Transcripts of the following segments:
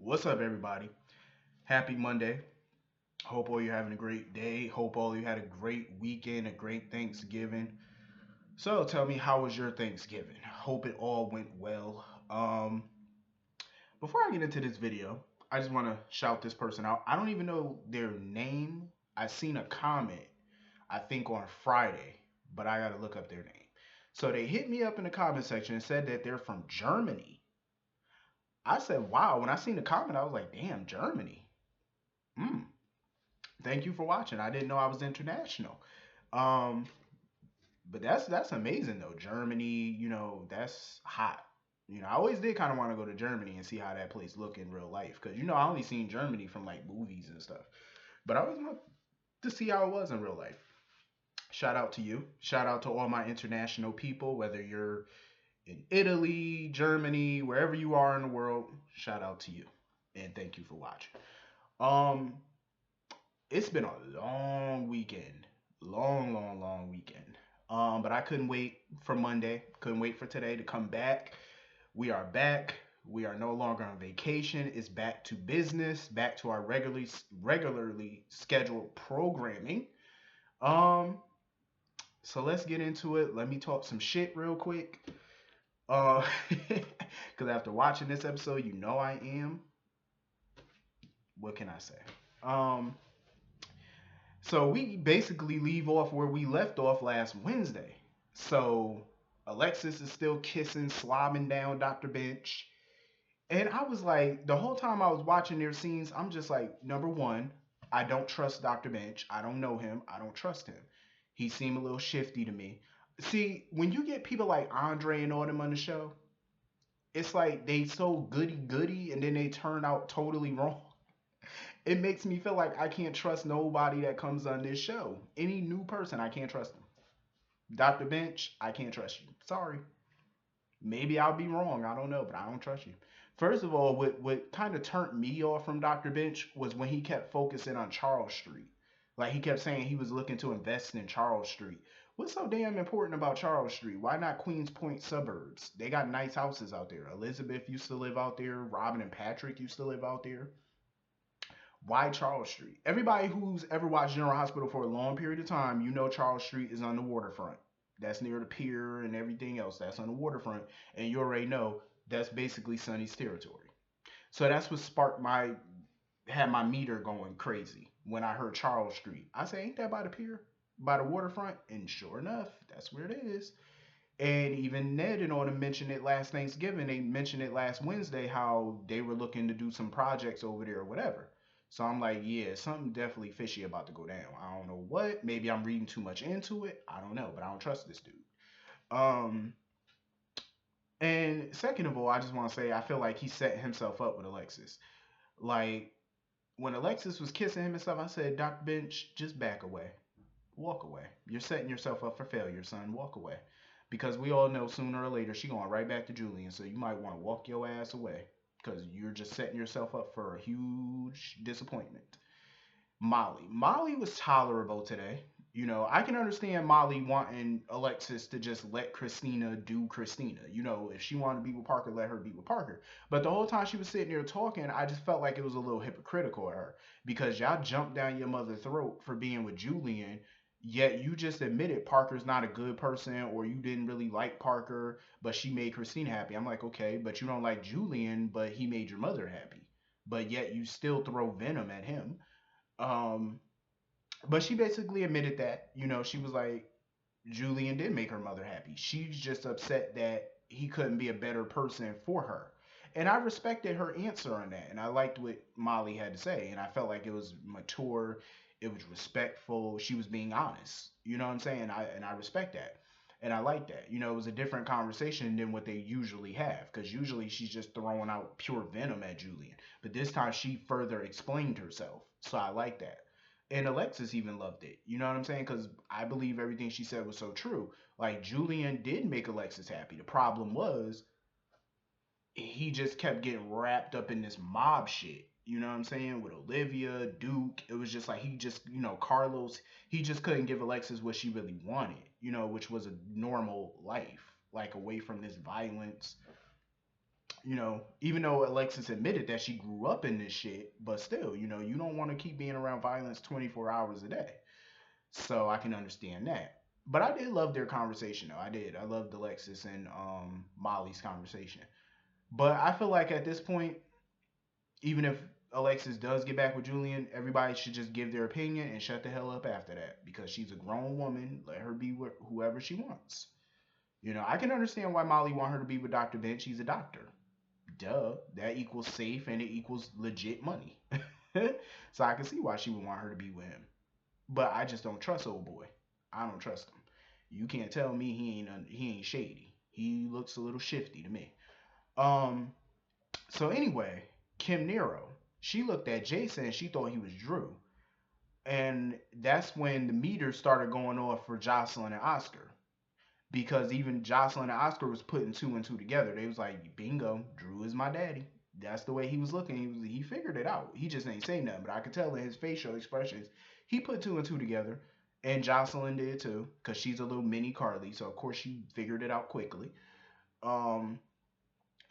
What's up, everybody? Happy Monday. Hope all you're having a great day. Hope all you had a great weekend, a great Thanksgiving. So tell me, how was your Thanksgiving? Hope it all went well. Before I get into this video, I just want to shout this person out. I don't even know their name. I seen a comment, I think on Friday, but I got to look up their name. So they hit me up in the comment section and said that they're from Germany. I said, wow. When I seen the comment, I was like, damn, Germany. Hmm. Thank you for watching. I didn't know I was international. Um, but that's amazing though. Germany, that's hot. I always did kind of want to go to Germany and see how that place look in real life because I only seen Germany from like movies and stuff. But I always want to see how it was in real life. Shout out to you. Shout out to all my international people, whether you're in Italy, Germany, wherever you are in the world. Shout out to you, and thank you for watching. Um, it's been a long weekend, long, long, long weekend. But I couldn't wait for Monday. Couldn't wait for today to come back. We are back. We are no longer on vacation. It's back to business. Back to our regularly scheduled programming. Um. So let's get into it. Let me talk some shit real quick. Because after watching this episode, you know I am. What can I say? Um. So we basically leave off where we left off last Wednesday. So Alexis is still kissing, slobbing down Dr. Bench. And I was like, the whole time I was watching their scenes, I'm just like, number one, I don't trust Dr. Bench. I don't know him. I don't trust him. He seemed a little shifty to me. See, when you get people like Andre and all them on the show, it's like they so goody goody and then they turn out totally wrong. It makes me feel like I can't trust nobody that comes on this show. Any new person, I can't trust them. Dr. Bench, I can't trust you. Sorry. Maybe I'll be wrong. I don't know, but I don't trust you. First of all, what kind of turned me off from Dr. Bench was when he kept focusing on Charles Street. Like he kept saying he was looking to invest in Charles Street. What's so damn important about Charles Street? Why not Queens Point suburbs? They got nice houses out there. Elizabeth used to live out there. Robin and Patrick used to live out there. Why Charles Street? Everybody who's ever watched General Hospital for a long period of time, you know Charles Street is on the waterfront. That's near the pier and everything else. That's on the waterfront, and you already know that's basically Sonny's territory. So that's what sparked my had my meter going crazy when I heard Charles Street. I say, ain't that by the pier, by the waterfront? And sure enough, that's where it is. And even Ned and all them mentioned it last Thanksgiving. They mentioned it last Wednesday how they were looking to do some projects over there or whatever. So I'm like, yeah, something definitely fishy about to go down. I don't know what. Maybe I'm reading too much into it. I don't know, but I don't trust this dude. Um, and second of all, I just want to say I feel like he set himself up with Alexis. Like when Alexis was kissing him and stuff, I said, Dr. Bench, just back away. Walk away. You're setting yourself up for failure, son. Walk away. Because we all know sooner or later she going right back to Julian. So you might want to walk your ass away. Because you're just setting yourself up for a huge disappointment. Molly. Molly was tolerable today. I can understand Molly wanting Alexis to just let Christina do Christina. If she wanted to be with Parker, let her be with Parker. But the whole time she was sitting there talking, I just felt like it was a little hypocritical of her because y'all jumped down your mother's throat for being with Julian, yet you just admitted Parker's not a good person or you didn't really like Parker, but she made Christina happy. I'm like, okay, but you don't like Julian, but he made your mother happy. But yet you still throw venom at him. Um, but she basically admitted that, she was like, Julian did make her mother happy. She's just upset that he couldn't be a better person for her. And I respected her answer on that. And I liked what Molly had to say. And I felt like it was mature, it was respectful. She was being honest. You know what I'm saying? And I respect that. And I like that. It was a different conversation than what they usually have. Because usually she's just throwing out pure venom at Julian. But this time she further explained herself. So I like that. And Alexis even loved it. You know what I'm saying? Because I believe everything she said was so true. Like Julian did make Alexis happy. The problem was he just kept getting wrapped up in this mob shit. You know what I'm saying? With Olivia, Duke. It was just like he just, Carlos, he just couldn't give Alexis what she really wanted, which was a normal life, like away from this violence. Even though Alexis admitted that she grew up in this shit, but still, you don't want to keep being around violence 24 hours a day. So I can understand that. But I did love their conversation though. I did. I loved Alexis and Molly's conversation. But I feel like at this point, even if Alexis does get back with Julian, everybody should just give their opinion and shut the hell up after that because she's a grown woman. Let her be with whoever she wants. I can understand why Molly want her to be with Dr. Bench. He's a doctor. Duh. That equals safe and it equals legit money. So I can see why she would want her to be with him. But I just don't trust old boy. I don't trust him. You can't tell me he ain't shady. He looks a little shifty to me. Um. So anyway, Kim Nero, she looked at Jason and she thought he was Drew, and that's when the meter started going off for Jocelyn and Oscar because even Jocelyn and Oscar was putting two and two together. They was like, bingo, Drew is my daddy. That's the way he was looking. He figured it out. He just ain't say nothing, but I could tell in his facial expressions he put two and two together, and Jocelyn did too, cause she's a little mini Carly, so of course she figured it out quickly. Um,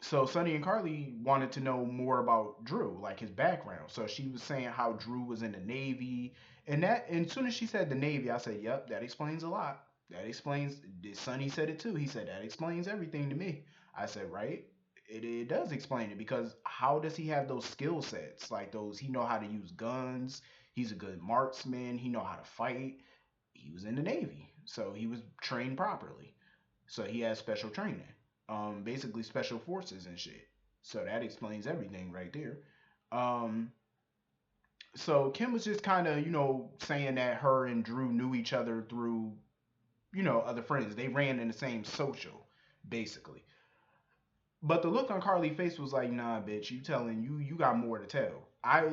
so Sonny and Carly wanted to know more about Drew, like his background. So she was saying how Drew was in the Navy, and as soon as she said the Navy, I said, "Yep, that explains a lot. That explains." Sonny said it too. He said that explains everything to me. I said, "Right." It does explain it because how does he have those skill sets like those? He know how to use guns. He's a good marksman. He know how to fight. He was in the Navy, so he was trained properly. So he has special training, basically special forces and shit. So that explains everything right there. Um, so Kim was just kind of, saying that her and Drew knew each other through, other friends. They ran in the same social, basically. But the look on Carly's face was like, nah, bitch, you got more to tell.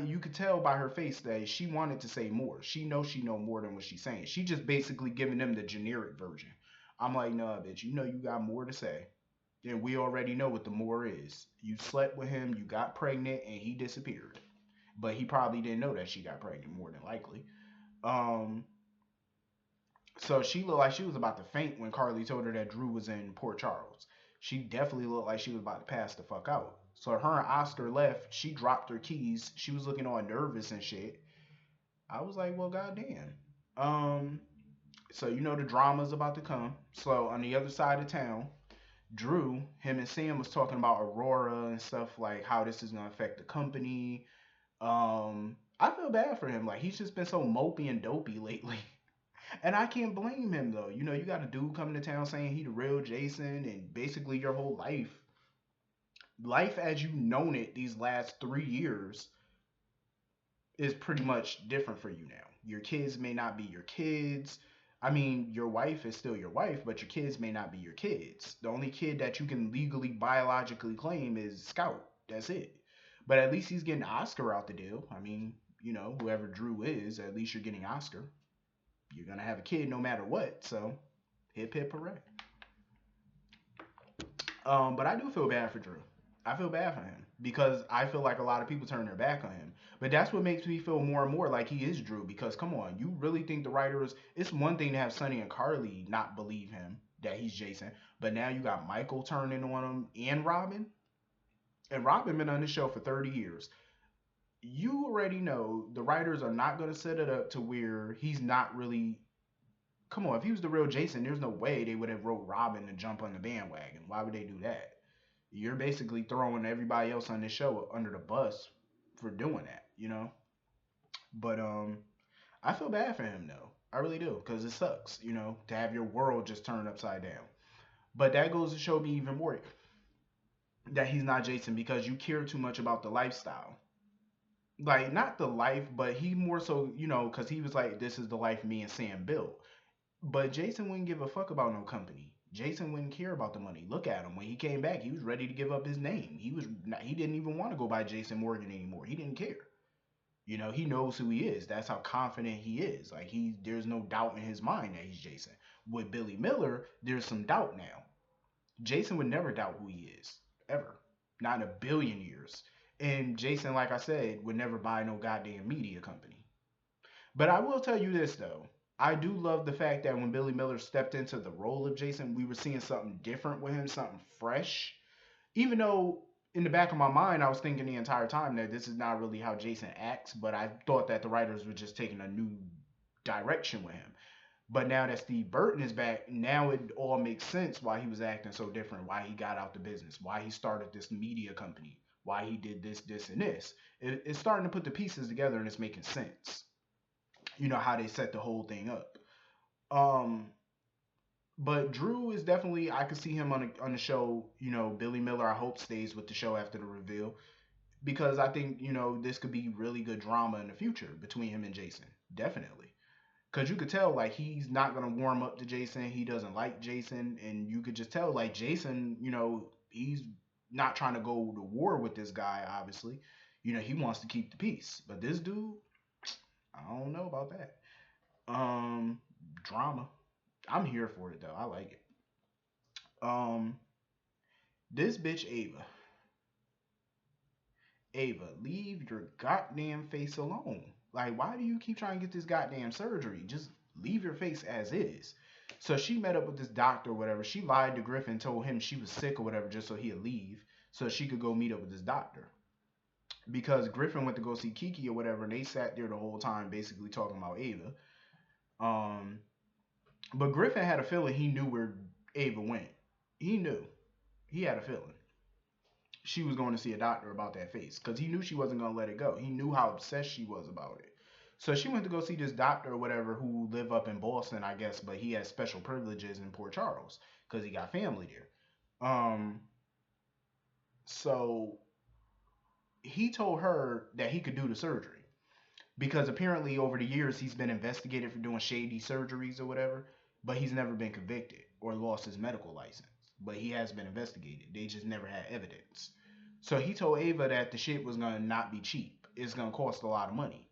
You could tell by her face that she wanted to say more. She know more than what she's saying. She just basically giving them the generic version. I'm like, nah, bitch, you got more to say. And we already know what the more is. You slept with him, you got pregnant, and he disappeared. But he probably didn't know that she got pregnant, more than likely. Um, so she looked like she was about to faint when Carly told her that Drew was in Port Charles. She definitely looked like she was about to pass the fuck out. So her and Oscar left. She dropped her keys. She was looking all nervous and shit. I was like, well, goddamn. Um, so the drama's about to come. So on the other side of town, Drew, him and Sam was talking about Aurora and stuff like how this is gonna affect the company. I feel bad for him. Like he's just been so mopey and dopey lately. And I can't blame him though. You got a dude coming to town saying he the real Jason, and basically your whole life as you known it these last 3 years is pretty much different for you now. Your kids may not be your kids. I mean, your wife is still your wife, but your kids may not be your kids. The only kid that you can legally, biologically claim is Scout. That's it. But at least he's getting Oscar out the deal. I mean, whoever Drew is, at least you're getting Oscar. You're going to have a kid no matter what. So, hip hip hooray. But I do feel bad for Drew. I feel bad for him because I feel like a lot of people turn their back on him. But that's what makes me feel more and more like he is Drew. Because come on, you really think the writers? It's one thing to have Sonny and Carly not believe him that he's Jason, but now you got Michael turning on him and Robin. And Robin been on this show for 30 years. You already know the writers are not going to set it up to where he's not really. Come on, if he was the real Jason, there's no way they would have wrote Robin to jump on the bandwagon. Why would they do that? You're basically throwing everybody else on this show under the bus for doing that. But I feel bad for him though. I really do because it sucks, to have your world just turned upside down. But that goes to show me even more that he's not Jason because you care too much about the lifestyle. Like not the life, but he more so, because he was like, "This is the life me and Sam built." But Jason wouldn't give a fuck about no company. Jason wouldn't care about the money. Look at him. When he came back, he was ready to give up his name. He didn't even want to go by Jason Morgan anymore. He didn't care. He knows who he is. That's how confident he is. Like there's no doubt in his mind that he's Jason. With Billy Miller, there's some doubt now. Jason would never doubt who he is. Ever. Not in a billion years. And Jason, like I said, would never buy no goddamn media company. But I will tell you this though. I do love the fact that when Billy Miller stepped into the role of Jason, we were seeing something different with him, something fresh. Even though in the back of my mind, I was thinking the entire time that this is not really how Jason acts, but I thought that the writers were just taking a new direction with him. But now that Steve Burton is back, now it all makes sense why he was acting so different, why he got out the business, why he started this media company, why he did this, this, and this. It's starting to put the pieces together and it's making sense. You know how they set the whole thing up. Um, but Drew is definitely I could see him on the show. You know, Billy Miller. I hope stays with the show after the reveal because I think this could be really good drama in the future between him and Jason. Definitely. Cause you could tell like he's not gonna warm up to Jason. He doesn't like Jason, and you could just tell like Jason, he's not trying to go to war with this guy. Obviously, he wants to keep the peace. But this dude, I don't know about that. Drama. I'm here for it though. I like it. Um, this bitch Ava. Ava, leave your goddamn face alone. Like, why do you keep trying to get this goddamn surgery? Just leave your face as is. So she met up with this doctor or whatever. She lied to Griffin, told him she was sick or whatever, just so he'd leave, so she could go meet up with this doctor. Because Griffin went to go see Kiki or whatever, and they sat there the whole time, basically talking about Ava. Um, but Griffin had a feeling he knew where Ava went. He knew. He had a feeling she was going to see a doctor about that face because he knew she wasn't going to let it go. He knew how obsessed she was about it. So she went to go see this doctor or whatever who live up in Boston, I guess, but he has special privileges in Port Charles because he got family there. So he told her that he could do the surgery because apparently over the years he's been investigated for doing shady surgeries or whatever, but he's never been convicted or lost his medical license. But he has been investigated. They just never had evidence. So he told Ava that the shit was gonna not be cheap. It's gonna cost a lot of money.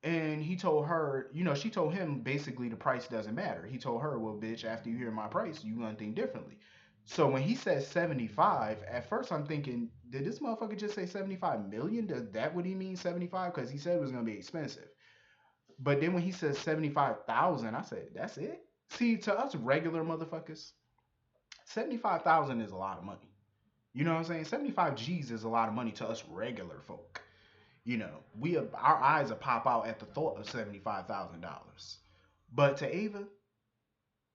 And he told her, she told him basically the price doesn't matter. He told her, well, bitch, after you hear my price, you gonna think differently. So when he said 75, at first I'm thinking, did this motherfucker just say 75 million? Does that what he mean 75? Because he said it was gonna be expensive. But then when he says 75,000, I said, that's it? See, to us regular motherfuckers, 75,000 is a lot of money. You know what I'm saying? 75 G's is a lot of money to us regular folk. Our eyes will pop out at the thought of $75,000. But to Ava,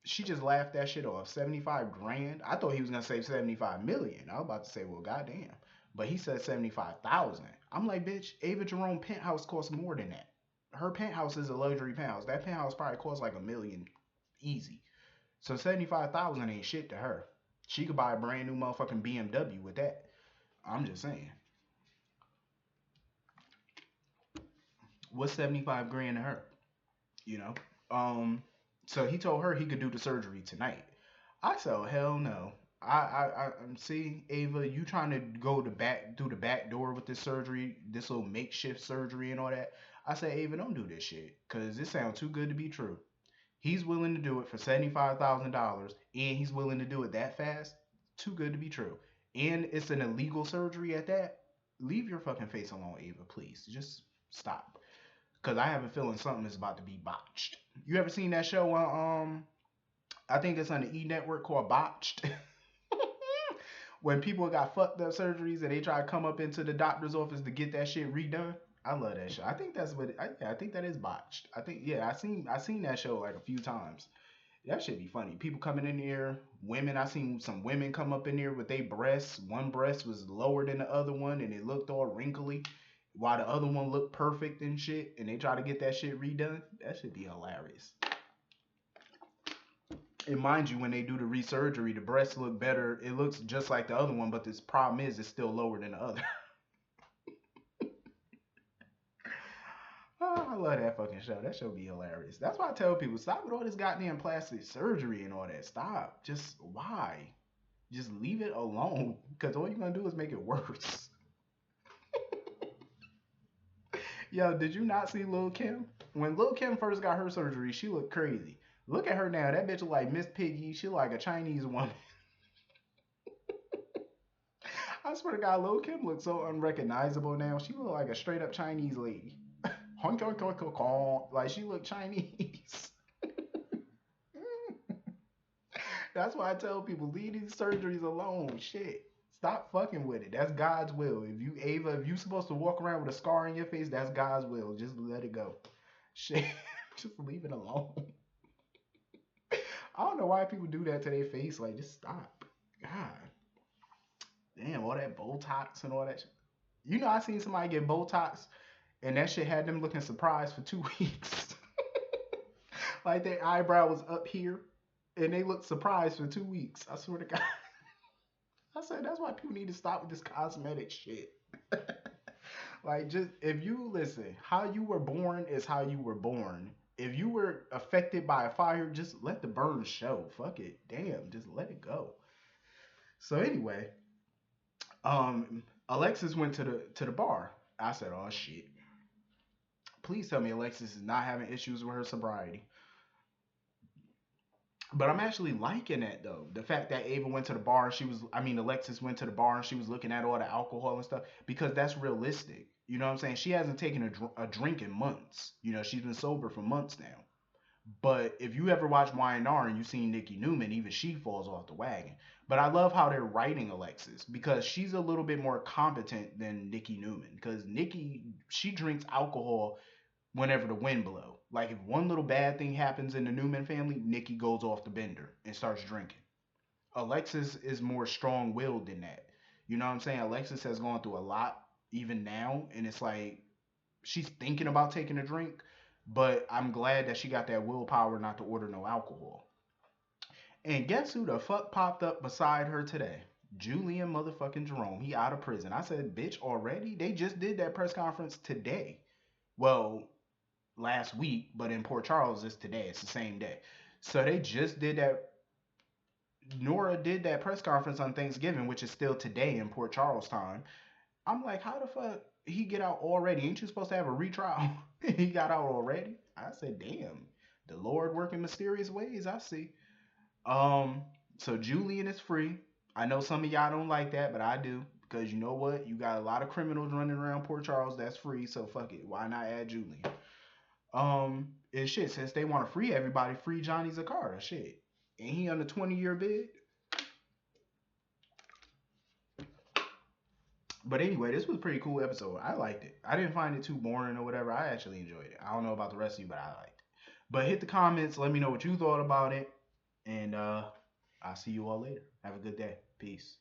she just laughed that shit off. 75 grand. I thought he was gonna say 75 million. I was about to say, well, goddamn. But he said 75,000. I'm like, bitch, Ava Jerome penthouse costs more than that. Her penthouse is a luxury penthouse. That penthouse probably costs like a million easy. So 75,000 ain't shit to her. She could buy a brand new motherfucking BMW with that. I'm just saying. What's 75 grand to her? You know? So he told her he could do the surgery tonight. I said, oh, hell no. I see, Ava, you trying to go the back through the back door with this surgery, this little makeshift surgery and all that. I said, Ava, don't do this shit, cause it sounds too good to be true. He's willing to do it for $75,000, and he's willing to do it that fast. Too good to be true. And it's an illegal surgery at that. Leave your fucking face alone, Ava, please. Just stop. Cause I have a feeling something is about to be botched. You ever seen that show on I think it's on the E network called Botched? When people got fucked up surgeries and they try to come up into the doctor's office to get that shit redone. I love that show. I think that's what I think that is Botched. I think I seen that show like a few times. That should be funny. People coming in here, women. I seen some women come up in here with their breasts. One breast was lower than the other one, and it looked all wrinkly, while the other one looked perfect and shit. And they try to get that shit redone. That should be hilarious. And mind you, when they do the resurgery, the breasts look better. It looks just like the other one, but this problem is it's still lower than the other. Oh, I love that fucking show. That show be hilarious. That's why I tell people stop with all this goddamn plastic surgery and all that. Stop. Just why? Just leave it alone. Because all you're gonna do is make it worse. Yo, did you not see Lil Kim? When Lil Kim first got her surgery, she looked crazy. Look at her now. That bitch look like Miss Piggy. She like a Chinese woman. I swear to God, Lil Kim looks so unrecognizable now. She look like a straight up Chinese lady. Honk, honk, honk, honk, honk. Like she look Chinese. That's why I tell people leave these surgeries alone. Shit. Stop fucking with it. That's God's will. If you Ava, if you supposed to walk around with a scar in your face, that's God's will. Just let it go. Shit, just leave it alone. I don't know why people do that to their face. Like, just stop. God, damn, all that Botox and all that. You know, I seen somebody get Botox, and that shit had them looking surprised for 2 weeks. Like their eyebrow was up here, and they looked surprised for 2 weeks. I swear to God. I said that's why people need to stop with this cosmetic shit. Like, just if you listen, how you were born is how you were born. If you were affected by a fire, just let the burn show. Fuck it. Damn, just let it go. So anyway, Alexis went to the bar. I said, "Oh shit. Please tell me Alexis is not having issues with her sobriety." But I'm actually liking that though. The fact that Ava went to the bar and Alexis went to the bar and she was looking at all the alcohol and stuff because that's realistic. You know what I'm saying? She hasn't taken a drink in months. You know, she's been sober for months now. But if you ever watch Y&R and you've seen Nikki Newman, even she falls off the wagon. But I love how they're writing Alexis because she's a little bit more competent than Nikki Newman. Because Nikki, she drinks alcohol whenever the wind blow. Like if one little bad thing happens in the Newman family, Nikki goes off the bender and starts drinking. Alexis is more strong-willed than that. You know what I'm saying? Alexis has gone through a lot even now, and it's like she's thinking about taking a drink, but I'm glad that she got that willpower not to order no alcohol. And guess who the fuck popped up beside her today? Julian motherfucking Jerome. He out of prison. I said, bitch, already? They just did that press conference today. Well, last week, but in Port Charles it's today. It's the same day. So they just did that. Nora did that press conference on Thanksgiving, which is still today in Port Charles time. I'm like, how the fuck he get out already? Ain't you supposed to have a retrial? He got out already. I said, damn, the Lord working mysterious ways. I see. Um, so Julian is free. I know some of y'all don't like that, but I do because you know what? You got a lot of criminals running around Port Charles that's free. So fuck it. Why not add Julian? And shit, since they want to free everybody, free Johnny Zakara. Shit. Ain't he on a 20-year bid? But anyway, this was a pretty cool episode. I liked it. I didn't find it too boring or whatever. I actually enjoyed it. I don't know about the rest of you, but I liked it. But hit the comments, let me know what you thought about it. And I'll see you all later. Have a good day. Peace.